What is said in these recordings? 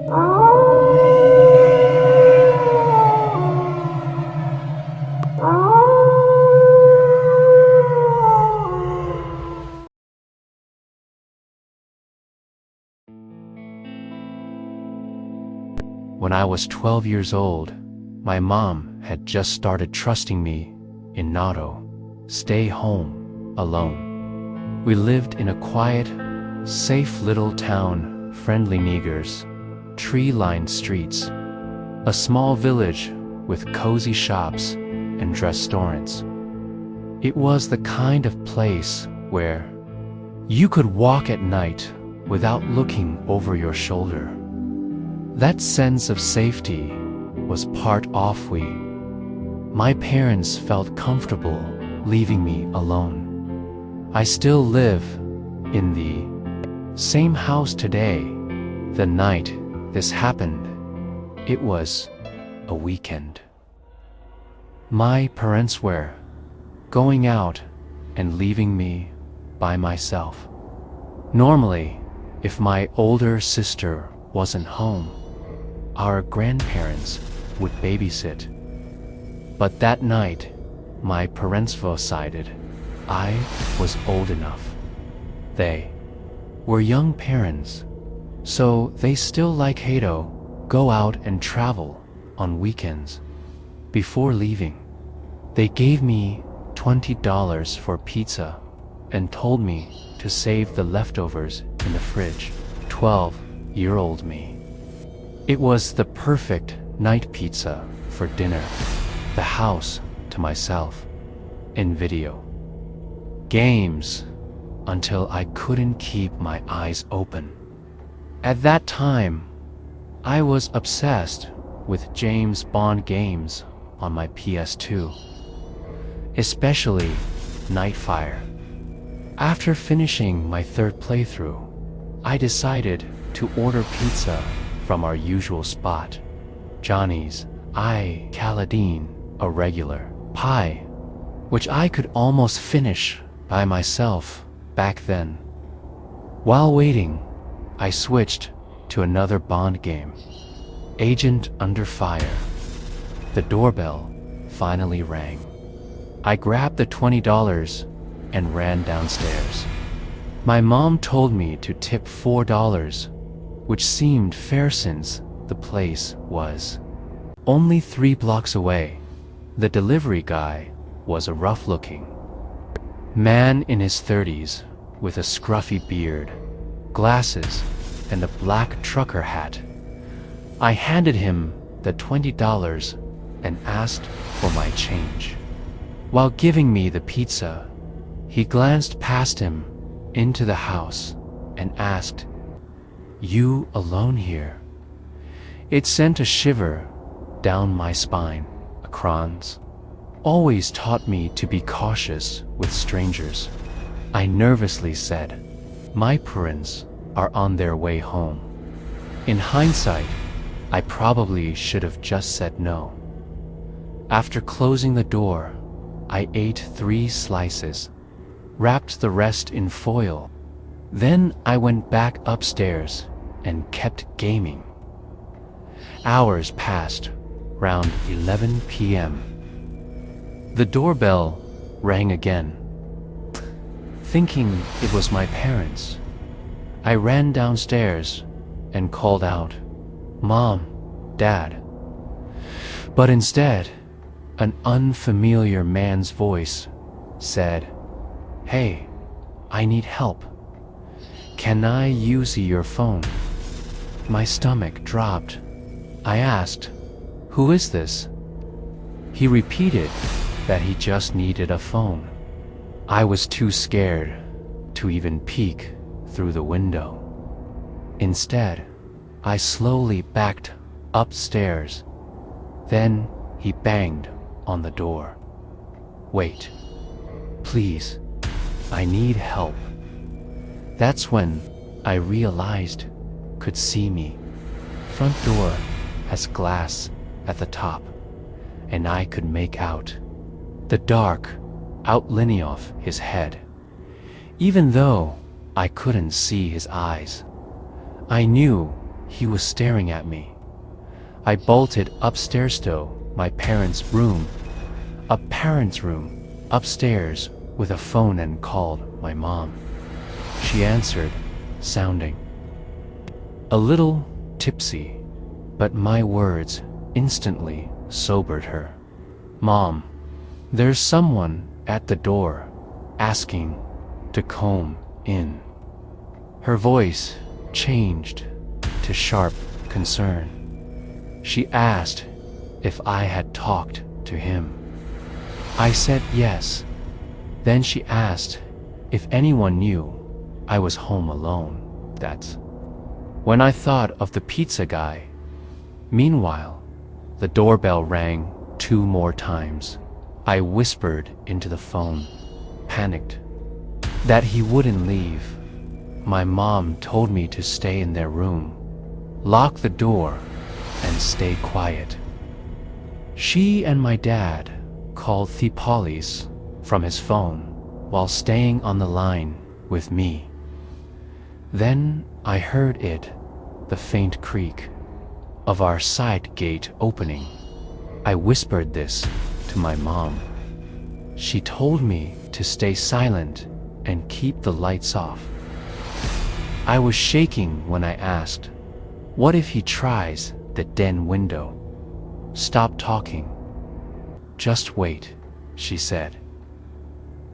When I was 12 years old, my mom had just started trusting me in Nato. Stay home alone. We lived in a quiet, safe little town, friendly niggers, tree-lined streets, a small village with cozy shops and restaurants. It was the kind of place where you could walk at night without looking over your shoulder. That sense of safety was part of we. My parents felt comfortable leaving me alone. I still live in the same house today. The night this happened, it was a weekend. My parents were going out and leaving me by myself. Normally, if my older sister wasn't home, our grandparents would babysit. But that night, my parents decided I was old enough. They were young parents, so they still like Hato go out and travel on weekends. Before leaving, they gave me $20 for pizza and told me to save the leftovers in the fridge. 12-year-old me. It was the perfect night pizza for dinner, the house to myself, and video games until I couldn't keep my eyes open. At that time, I was obsessed with James Bond games on my PS2, especially Nightfire. After finishing my third playthrough, I decided to order pizza from our usual spot, Johnny's. Caladine, a regular pie, which I could almost finish by myself back then. While waiting, I switched to another Bond game, Agent Under Fire. The doorbell finally rang. I grabbed the $20 and ran downstairs. My mom told me to tip $4, which seemed fair since the place was only 3 blocks away. The delivery guy was a rough-looking man in his 30s with a scruffy beard, glasses, and a black trucker hat. I handed him the $20 and asked for my change. While giving me the pizza, he glanced past him into the house and asked, "You alone here?" It sent a shiver down my spine. Akran's always taught me to be cautious with strangers. I nervously said, "My parents are on their way home." In hindsight, I probably should have just said no. After closing the door, I ate 3 slices, wrapped the rest in foil. Then I went back upstairs and kept gaming. Hours passed. Round 11 p.m. The doorbell rang again. Thinking it was my parents, I ran downstairs and called out, "Mom, Dad." But instead, an unfamiliar man's voice said, "Hey, I need help. Can I use your phone?" My stomach dropped. I asked, "Who is this?" He repeated that he just needed a phone. I was too scared to even peek through the window. Instead, I slowly backed upstairs. Then he banged on the door. "Wait, please, I need help." That's when I realized could see me. Front door has glass at the top, and I could make out the dark outline of his head. Even though I couldn't see his eyes, I knew he was staring at me. I bolted upstairs to my parents' room upstairs with a phone and called my mom. She answered, sounding a little tipsy, but my words instantly sobered her. "Mom, there's someone at the door asking to come in." Her voice changed to sharp concern. She asked if I had talked to him. I said yes. Then she asked if anyone knew I was home alone. That's when I thought of the pizza guy. Meanwhile, the doorbell rang 2 more times. I whispered into the phone, panicked, that he wouldn't leave. My mom told me to stay in their room, lock the door, and stay quiet. She and my dad called the police from his phone while staying on the line with me. Then I heard the faint creak of our side gate opening. I whispered this to my mom. She told me to stay silent and keep the lights off. I was shaking when I asked, "What if he tries the den window?" "Stop talking. Just wait," she said.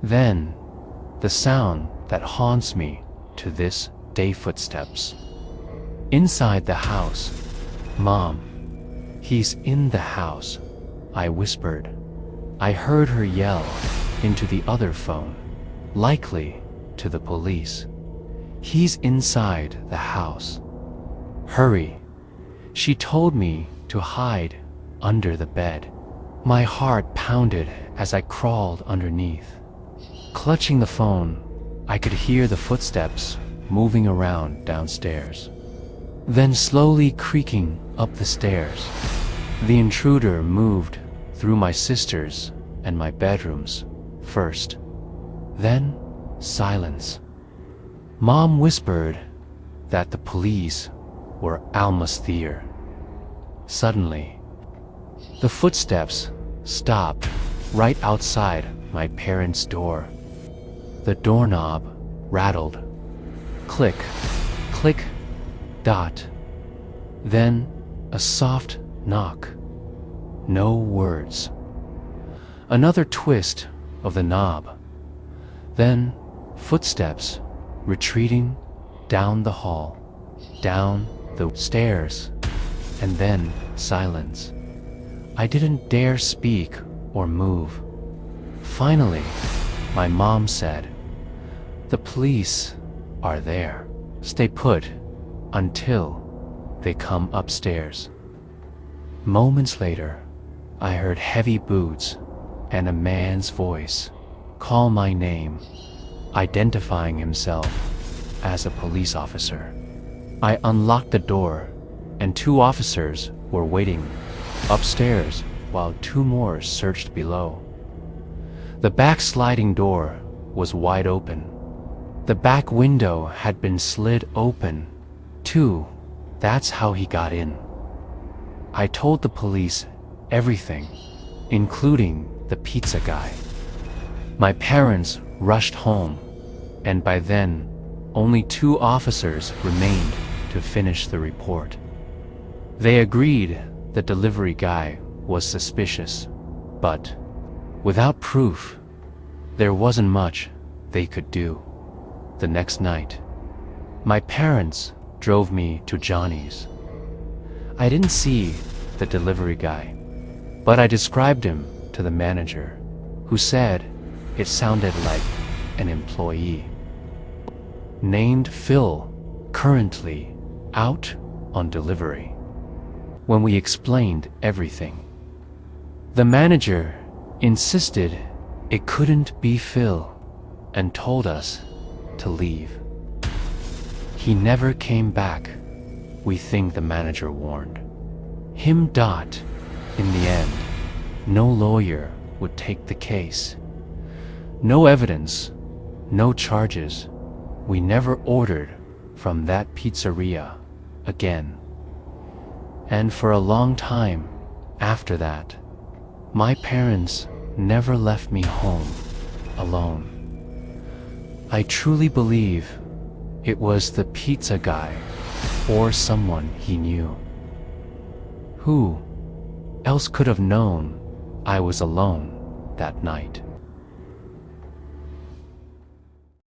Then, the sound that haunts me to this day, footsteps. Inside the house. "Mom, he's in the house," I whispered. I heard her yell into the other phone, likely to the police. "He's inside the house. Hurry." She told me to hide under the bed. My heart pounded as I crawled underneath. Clutching the phone, I could hear the footsteps moving around downstairs, then slowly creaking up the stairs. The intruder moved through my sister's and my bedrooms first. Then silence. Mom whispered that the police were almost there. Suddenly, the footsteps stopped right outside my parents' door. The doorknob rattled. Click, click, dot. Then a soft knock. No words. Another twist of the knob. Then footsteps retreating down the hall, down the stairs, and then silence. I didn't dare speak or move. Finally, my mom said, "The police are there. Stay put until they come upstairs." Moments later, I heard heavy boots and a man's voice call my name, identifying himself as a police officer. I unlocked the door, and 2 officers were waiting upstairs while 2 more searched below. The back sliding door was wide open. The back window had been slid open, too. That's how he got in. I told the police everything, including the pizza guy. My parents rushed home, and by then, only 2 officers remained to finish the report. They agreed the delivery guy was suspicious, but without proof, there wasn't much they could do. The next night, my parents drove me to Johnny's. I didn't see the delivery guy, but I described him to the manager, who said it sounded like an employee named Phil, currently out on delivery. When we explained everything, the manager insisted it couldn't be Phil and told us to leave. He never came back, we think the manager warned him. In the end, no lawyer would take the case. No evidence, no charges. We never ordered from that pizzeria again. And for a long time after that, my parents never left me home alone. I truly believe it was the pizza guy or someone he knew. Who else could have known I was alone that night?